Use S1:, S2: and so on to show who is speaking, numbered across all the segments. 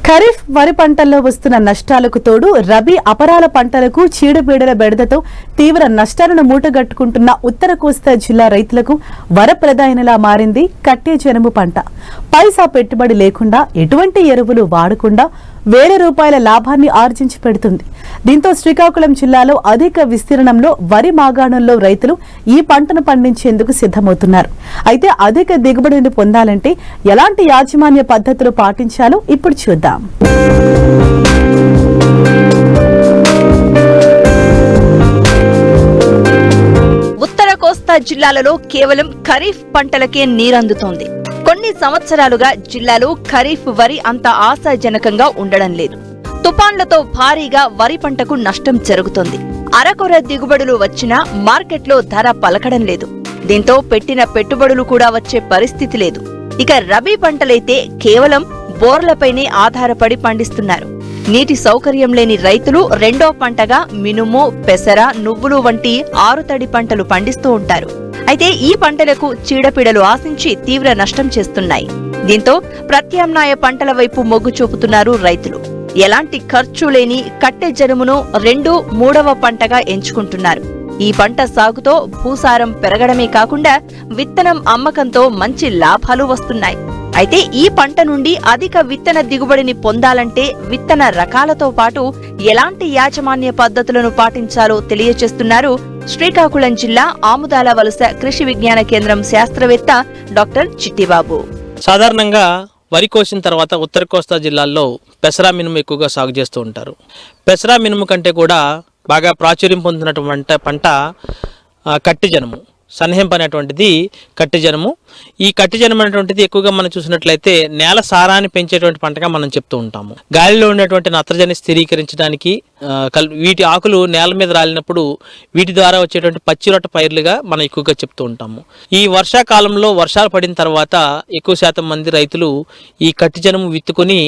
S1: ఖరీఫ్ వరి పంటల్లో వస్తున్న నష్టాలకు తోడు రబీ అపరాల పంటలకు చీడపీడల బెడదతో తీవ్ర నష్టాలను మూటగట్టుకుంటున్న ఉత్తర కోస్తా జిల్లా రైతులకు వరప్రదాయనలా మారింది కట్టే జనుము పంట. పైసా పెట్టుబడి లేకుండా ఎటువంటి ఎరువులు వాడకుండా వేల రూపాయల లాభాన్ని ఆర్జించి పెడుతుంది. దీంతో శ్రీకాకుళం జిల్లాలో అధిక విస్తీర్ణంలో వరి మాగాణంలో రైతులు ఈ పంటను పండించేందుకు సిద్ధమవుతున్నారు. అయితే అధిక దిగుబడిని పొందాలంటే ఎలాంటి యాజమాన్య పద్ధతులు పాటించాలో ఇప్పుడు చూద్దాం.
S2: ఉత్తర కోస్తా జిల్లాలలో కేవలం ఖరీఫ్ పంటలకే నీరందుతోంది. కొన్ని సంవత్సరాలుగా జిల్లాలో ఖరీఫ్ వరి అంత ఆశాజనకంగా ఉండడం లేదు. తుపాన్లతో భారీగా వరి పంటకు నష్టం జరుగుతోంది. అరకొర దిగుబడులు వచ్చినా మార్కెట్లో ధర పలకడం లేదు. దీంతో పెట్టిన పెట్టుబడులు కూడా వచ్చే పరిస్థితి లేదు. ఇక రబీ పంటలైతే కేవలం బోర్లపైనే ఆధారపడి పండిస్తున్నారు. నీటి సౌకర్యం లేని రైతులు రెండో పంటగా మినుము, పెసర, నువ్వులు వంటి ఆరుతడి పంటలు పండిస్తూ ఉంటారు. అయితే ఈ పంటలకు చీడపీడలు ఆశించి తీవ్ర నష్టం చేస్తున్నాయి. దీంతో ప్రత్యామ్నాయ పంటల వైపు మొగ్గు చూపుతున్నారు రైతులు. ఎలాంటి ఖర్చు లేని కట్టె జనుమును 2, 3వ పంటగా ఎంచుకుంటున్నారు. ఈ పంట సాగుతో భూసారం పెరగడమే కాకుండా విత్తనం అమ్మకంతో మంచి లాభాలు వస్తున్నాయి. అయితే ఈ పంట నుండి అధిక విత్తన దిగుబడిని పొందాలంటే విత్తన రకాలతో పాటు ఎలాంటి యాజమాన్య పద్ధతులను పాటించాలో తెలియజేస్తున్నారు శ్రీకాకుళం జిల్లా ఆముదాల వలస కృషి విజ్ఞాన కేంద్రం శాస్త్రవేత్త డాక్టర్ చిట్టిబాబు.
S3: సాధారణంగా వరి కోసిన తర్వాత ఉత్తర కోస్తా జిల్లాల్లో పెసరా మినుము ఎక్కువగా సాగు చేస్తూ ఉంటారు. పెసరా మినుము కంటే కూడా బాగా ప్రాచుర్యం పొందినటువంటి పంట కట్టె జనుము, సన్హెంప్ అనేటువంటిది కట్టె జనుము. ఈ కట్టె జనుము అనేటువంటిది ఎక్కువగా మనం చూసినట్లయితే నేల సారాన్ని పెంచేటువంటి పంటగా మనం చెప్తూ ఉంటాము. గాలిలో ఉన్నటువంటి నత్రజని స్థిరీకరించడానికి వీటి ఆకులు నేల మీద రాలినప్పుడు వీటి ద్వారా వచ్చేటువంటి పచ్చిరొట్ట పైర్లుగా మనం ఎక్కువగా చెప్తూ ఉంటాము. ఈ వర్షాకాలంలో వర్షాలు పడిన తర్వాత ఎక్కువ శాతం మంది రైతులు ఈ కట్టె జనుము విత్తుకొని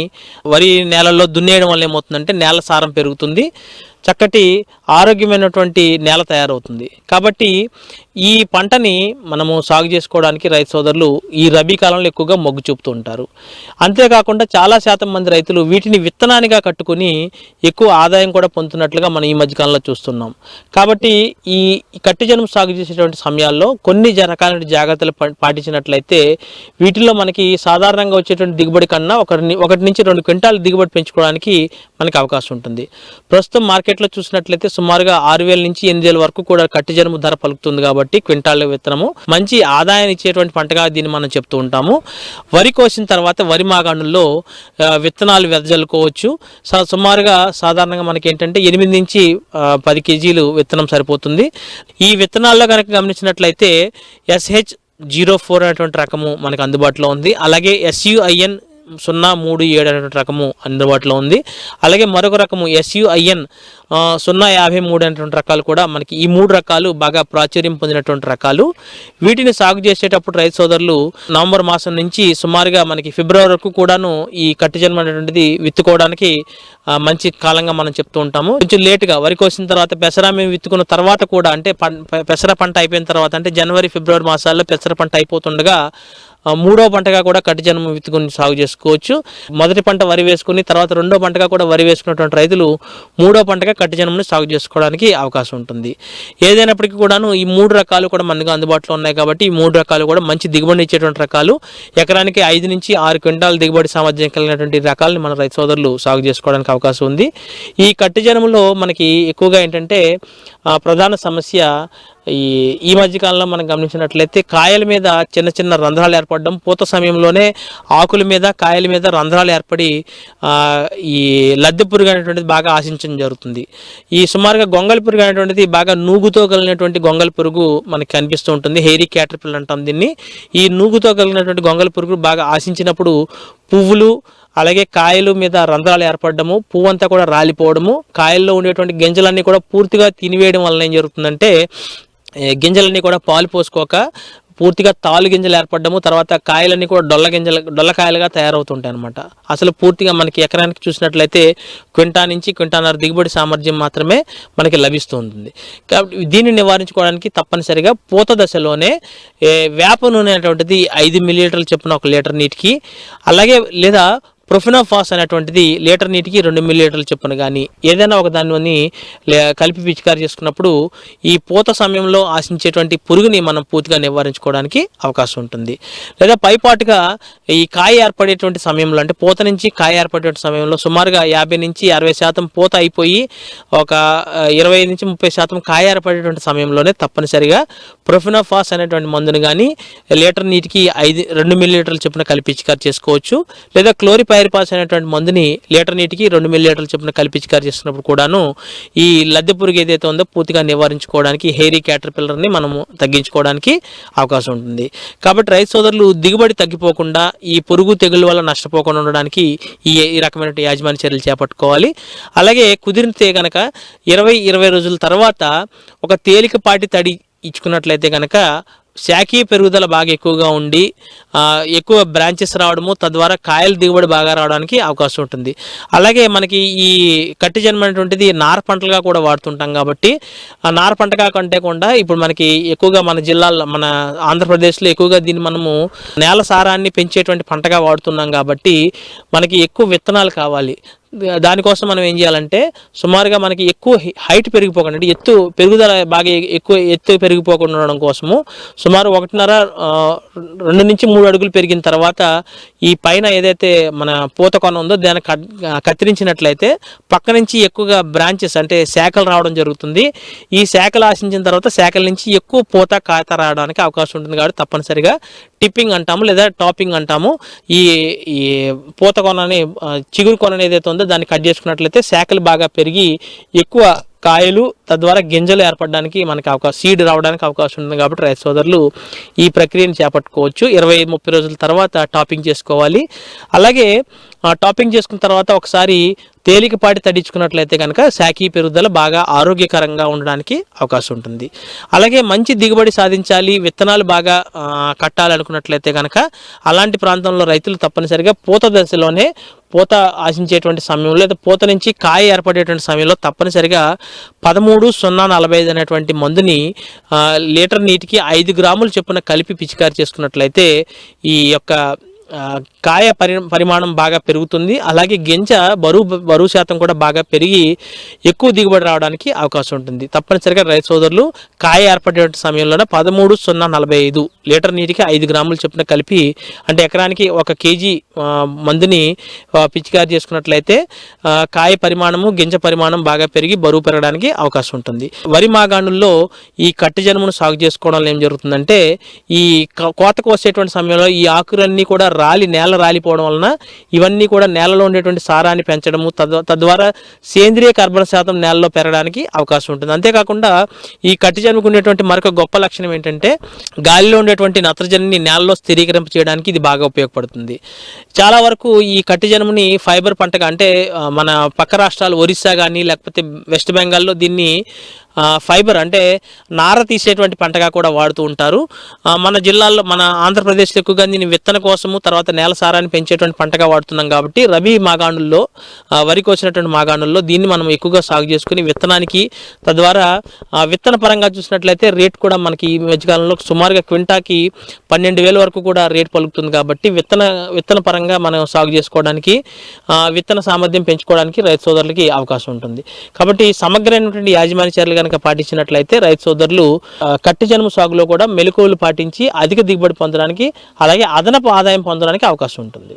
S3: వరి నేలల్లో దున్నేయడం వల్ల ఏమవుతుందంటే నేల సారం పెరుగుతుంది, చక్కటి ఆరోగ్యమైనటువంటి నేల తయారవుతుంది. కాబట్టి ఈ పంటని మనము సాగు చేసుకోవడానికి రైతు సోదరులు ఈ రబీ కాలంలో ఎక్కువగా మొగ్గు చూపుతూ ఉంటారు. అంతేకాకుండా చాలా శాతం మంది రైతులు వీటిని విత్తనానిగా కట్టుకుని ఎక్కువ ఆదాయం కూడా పొందుతున్నట్లుగా మనం ఈ మధ్యకాలంలో చూస్తున్నాం. కాబట్టి ఈ కట్టె జనుము సాగు చేసేటువంటి సమయాల్లో కొన్ని రకాల జాగ్రత్తలు పాటించినట్లయితే వీటిల్లో మనకి సాధారణంగా వచ్చేటువంటి దిగుబడి కన్నా 1 నుంచి 2 క్వింటాల దిగుబడి పెంచుకోవడానికి మనకి అవకాశం ఉంటుంది. ప్రస్తుతం మార్కెట్లో చూసినట్లయితే సుమారుగా 6,000 నుంచి 8,000 వరకు కూడా కట్టె జనుము ధర పలుకుతుంది. కాబట్టి క్వింటాల్ విత్తనము మంచి ఆదాయాన్ని ఇచ్చేటువంటి పంటగా దీన్ని మనం చెప్తూ ఉంటాము. వరి కోసిన తర్వాత వరి మాగాణుల్లో విత్తనాలు వెదజల్లుకోవచ్చు. సుమారుగా సాధారణంగా మనకి ఏంటంటే 8 నుంచి 10 కేజీలు విత్తనం సరిపోతుంది. ఈ విత్తనాల్లో కనుక గమనించినట్లయితే SH04 అనేటువంటి రకము మనకు అందుబాటులో ఉంది. అలాగే SUIN 037 అనేటువంటి రకము అందుబాటులో ఉంది. అలాగే మరొక రకము SUIN 053 అనేటువంటి రకాలు కూడా మనకి ఈ 3 రకాలు బాగా ప్రాచుర్యం పొందినటువంటి రకాలు. వీటిని సాగు చేసేటప్పుడు రైతు సోదరులు నవంబర్ మాసం నుంచి సుమారుగా మనకి ఫిబ్రవరి వరకు కూడాను ఈ కట్టె జనుము అనేటువంటిది విత్తుకోవడానికి మంచి కాలంగా మనం చెప్తూ ఉంటాము. కొంచెం లేటుగా వరి కోసిన తర్వాత పెసరా మేము విత్తుకున్న తర్వాత కూడా అంటే పెసర పంట అయిపోయిన తర్వాత అంటే జనవరి, ఫిబ్రవరి మాసాల్లో పెసర పంట అయిపోతుండగా 3వ పంటగా కూడా కట్టె జనుము విత్తుకుని సాగు చేసుకోవచ్చు. మొదటి పంట వరి వేసుకుని తర్వాత 2వ పంటగా కూడా వరి వేసుకున్నటువంటి రైతులు 3వ పంటగా కట్టె జనుముని సాగు చేసుకోవడానికి అవకాశం ఉంటుంది. ఏదైనప్పటికీ కూడాను ఈ 3 రకాలు కూడా మనకు అందుబాటులో ఉన్నాయి. కాబట్టి ఈ 3 రకాలు కూడా మంచి దిగుబడి ఇచ్చేటువంటి రకాలు. ఎకరానికి 5 నుంచి 6 క్వింటాల దిగుబడి సామర్థ్యం కలిగినటువంటి రకాలని మన రైతు సోదరులు సాగు చేసుకోవడానికి అవకాశం ఉంది. ఈ కట్టె జనుములో మనకి ఎక్కువగా ఏంటంటే ప్రధాన సమస్య ఈ మధ్యకాలంలో మనం గమనించినట్లయితే కాయల మీద చిన్న చిన్న రంధ్రాలు ఏర్పడడం, పూత సమయంలోనే ఆకుల మీద కాయల మీద రంధ్రాలు ఏర్పడి ఈ లద్దె పురుగు అనేటువంటిది బాగా ఆశించడం జరుగుతుంది. ఈ సుమారుగా గొంగళి పురుగు అనేటువంటిది బాగా నూగుతో కలిగినటువంటి గొంగళి పురుగు మనకి కనిపిస్తూ ఉంటుంది. హెయిరీ క్యాటర్పిల్లర్ అంటాం దీన్ని. ఈ నూగుతో కలిగినటువంటి గొంగళి పురుగు బాగా ఆశించినప్పుడు పువ్వులు అలాగే కాయలు మీద రంధ్రాలు ఏర్పడము, పువ్వు అంతా కూడా రాలిపోవడము, కాయల్లో ఉండేటువంటి గింజలన్నీ కూడా పూర్తిగా తినివేయడం వలన ఏం జరుగుతుందంటే గింజలన్నీ కూడా పాలు పోసుకోక పూర్తిగా తాలు గింజలు ఏర్పడము, తర్వాత కాయలన్నీ కూడా డొల్లకాయలుగా తయారవుతుంటాయి అనమాట. అసలు పూర్తిగా మనకి ఎకరానికి చూసినట్లయితే క్వింటా నుంచి క్వింటాన్నర దిగుబడి సామర్థ్యం మాత్రమే మనకి లభిస్తూ ఉంటుంది. కాబట్టి దీన్ని నివారించుకోవడానికి తప్పనిసరిగా పూత దశలోనే వేప నూనె అనేటువంటిది 5 మిల్లీలీటర్లు చొప్పున 1 లీటర్ నీటికి, అలాగే లేదా ప్రొఫెనోఫాస్ అనేటువంటిది లీటర్ నీటికి 2 మిల్లీలీటర్ల చొప్పున కానీ ఏదైనా ఒక దానిని కలిపి పిచికారి చేసుకున్నప్పుడు ఈ పూత సమయంలో ఆశించేటువంటి పురుగుని మనం పూర్తిగా నివారించుకోవడానికి అవకాశం ఉంటుంది. లేదా పైపాటుగా ఈ కాయ ఏర్పడేటువంటి సమయంలో, అంటే పూత నుంచి కాయ ఏర్పడేటువంటి సమయంలో సుమారుగా 50 నుంచి 60% పూత అయిపోయి ఒక 25 నుంచి 30% కాయ ఏర్పడేటువంటి సమయంలోనే తప్పనిసరిగా ప్రొఫెనోఫాస్ అనేటువంటి మందుని కానీ లీటర్ నీటికి 2 మిల్లీలీటర్ల చొప్పున కలిపి పిచికారి చేసుకోవచ్చు. లేదా క్లోరిపైరిపాస్ అనేటువంటి మందుని లీటర్ నీటికి 2 మిల్లీలీటర్ల చొప్పున కలిపి పిచికారి చేస్తున్నప్పుడు కూడాను ఈ లద్దె పురుగు ఏదైతే ఉందో పూర్తిగా నివారించుకోవడానికి, హెయిరీ క్యాటర్పిల్లర్ని మనము తగ్గించుకోవడానికి అవకాశం ఉంటుంది. కాబట్టి రైతు సోదరులు దిగుబడి తగ్గిపోకుండా, ఈ పురుగు తెగుళ్ళ వల్ల నష్టపోకుండా ఉండడానికి ఈ రకమైన యాజమాన్య చర్యలు చేపట్టుకోవాలి. అలాగే కుదిరితే కనుక 20 రోజుల తర్వాత ఒక తేలికపాటి తడి ఇచ్చుకున్నట్లయితే కనుక శాఖీయ పెరుగుదల బాగా ఎక్కువగా ఉండి ఎక్కువ బ్రాంచెస్ రావడము, తద్వారా కాయల దిగుబడి బాగా రావడానికి అవకాశం ఉంటుంది. అలాగే మనకి ఈ కట్టి జన్మ అనేటువంటిది నార పంటలుగా కూడా వాడుతుంటాం కాబట్టి ఆ నార పంటగా కంటే కూడా ఇప్పుడు మనకి ఎక్కువగా మన జిల్లాల్లో, మన ఆంధ్రప్రదేశ్లో ఎక్కువగా దీన్ని మనము నేల సారాన్ని పెంచేటువంటి పంటగా వాడుతున్నాం కాబట్టి మనకి ఎక్కువ విత్తనాలు కావాలి. దానికోసం మనం ఏం చేయాలంటే సుమారుగా మనకి ఎక్కువ హైట్ పెరిగిపోకుండా, అంటే ఎత్తు పెరుగుదల బాగా ఎక్కువ ఎత్తు పెరిగిపోకుండా ఉండడం కోసము సుమారు 1.5-2 నుంచి 3 అడుగులు పెరిగిన తర్వాత ఈ పైన ఏదైతే మన పూత కొన ఉందో దాన్ని కత్తిరించినట్లయితే పక్క నుంచి ఎక్కువగా బ్రాంచెస్, అంటే శాఖలు రావడం జరుగుతుంది. ఈ శాఖలు ఆశించిన తర్వాత శాఖల నుంచి ఎక్కువ పూత కాత రావడానికి అవకాశం ఉంటుంది. కాబట్టి తప్పనిసరిగా టిప్పింగ్ అంటాము లేదా టాపింగ్ అంటాము. ఈ పూత కొనని, చిగురు కొనని ఏదైతే ఉందో దాన్ని కట్ చేసుకున్నట్లయితే శాఖలు బాగా పెరిగి ఎక్కువ కాయలు, తద్వారా గింజలు ఏర్పడడానికి మనకి సీడ్ రావడానికి అవకాశం ఉంటుంది. కాబట్టి రైతు సోదరులు ఈ ప్రక్రియను చేపట్టుకోవచ్చు. 20-30 రోజుల తర్వాత టాపింగ్ చేసుకోవాలి. అలాగే టాపింగ్ చేసుకున్న తర్వాత ఒకసారి తేలికపాటి తడించుకున్నట్లయితే కనుక శాఖీ పెరుగుదల బాగా ఆరోగ్యకరంగా ఉండడానికి అవకాశం ఉంటుంది. అలాగే మంచి దిగుబడి సాధించాలి, విత్తనాలు బాగా కట్టాలనుకున్నట్లయితే కనుక అలాంటి ప్రాంతంలో రైతులు తప్పనిసరిగా పూత దశలోనే, పూత ఆశించేటువంటి సమయంలో లేదా పూత నుంచి కాయ ఏర్పడేటువంటి సమయంలో తప్పనిసరిగా 13-0-45 అనేటువంటి మందుని లీటర్ నీటికి 5 గ్రాముల చొప్పున కలిపి పిచికారి చేసుకున్నట్లయితే ఈ యొక్క కాయ పరిమాణం బాగా పెరుగుతుంది. అలాగే గింజ బరువు శాతం కూడా బాగా పెరిగి ఎక్కువ దిగుబడి రావడానికి అవకాశం ఉంటుంది. తప్పనిసరిగా రైతు సోదరులు కాయ ఏర్పడే సమయంలోనే 13-0-45 లీటర్ నీటికి 5 గ్రాముల చొప్పున కలిపి, అంటే ఎకరానికి 1 కేజీ మందుని పిచికారి చేసుకున్నట్లయితే కాయ పరిమాణము, గింజ పరిమాణం బాగా పెరిగి బరువు పెరగడానికి అవకాశం ఉంటుంది. వరి మాగాణుల్లో ఈ కట్టి జనుమును సాగు చేసుకోవడం ఏం జరుగుతుందంటే ఈ కోత కోసేటువంటి సమయంలో ఈ ఆకులన్నీ కూడా నేల రాలిపోవడం వలన ఇవన్నీ కూడా నేలలో ఉండేటువంటి సారాన్ని పెంచడము, తద్వారా సేంద్రియ కార్బన్ శాతం నేలలో పెరగడానికి అవకాశం ఉంటుంది. అంతేకాకుండా ఈ కట్టి జనుముకు ఉండేటువంటి మరొక గొప్ప లక్షణం ఏంటంటే గాలిలో ఉండేటువంటి నత్రజనిని నేలలో స్థిరీకరింప చేయడానికి ఇది బాగా ఉపయోగపడుతుంది. చాలా వరకు ఈ కట్టి జనుముని ఫైబర్ పంటగా, అంటే మన పక్క రాష్ట్రాలు ఒరిస్సా కానీ లేకపోతే వెస్ట్ బెంగాల్లో దీన్ని ఫైబర్, అంటే నార తీసేటువంటి పంటగా కూడా వాడుతూ ఉంటారు. మన జిల్లాల్లో, మన ఆంధ్రప్రదేశ్లో ఎక్కువగా దీన్ని విత్తన కోసము, తర్వాత నేల సారాన్ని పెంచేటువంటి పంటగా వాడుతున్నాం. కాబట్టి రబీ మాగాణుల్లో, వరి కోసినటువంటి మాగాణుల్లో దీన్ని మనం ఎక్కువగా సాగు చేసుకుని విత్తనానికి, తద్వారా విత్తన పరంగా చూసినట్లయితే రేట్ కూడా మనకి ఈ మధ్యకాలంలో సుమారుగా క్వింటాకి 12,000 వరకు కూడా రేట్ పలుకుతుంది. కాబట్టి విత్తన పరంగా మనం సాగు చేసుకోవడానికి, విత్తన సామర్థ్యం పెంచుకోవడానికి రైతు సోదరులకి అవకాశం ఉంటుంది. కాబట్టి సమగ్రమైనటువంటి యాజమాన్య చర్యలు కనుక పాటించినట్లయితే రైతు సోదరులు కట్టి జనుము సాగులో కూడా మెలకువలు పాటించి అధిక దిగుబడి పొందడానికి, అలాగే అదనపు ఆదాయం పొందడానికి అవకాశం ఉంటుంది.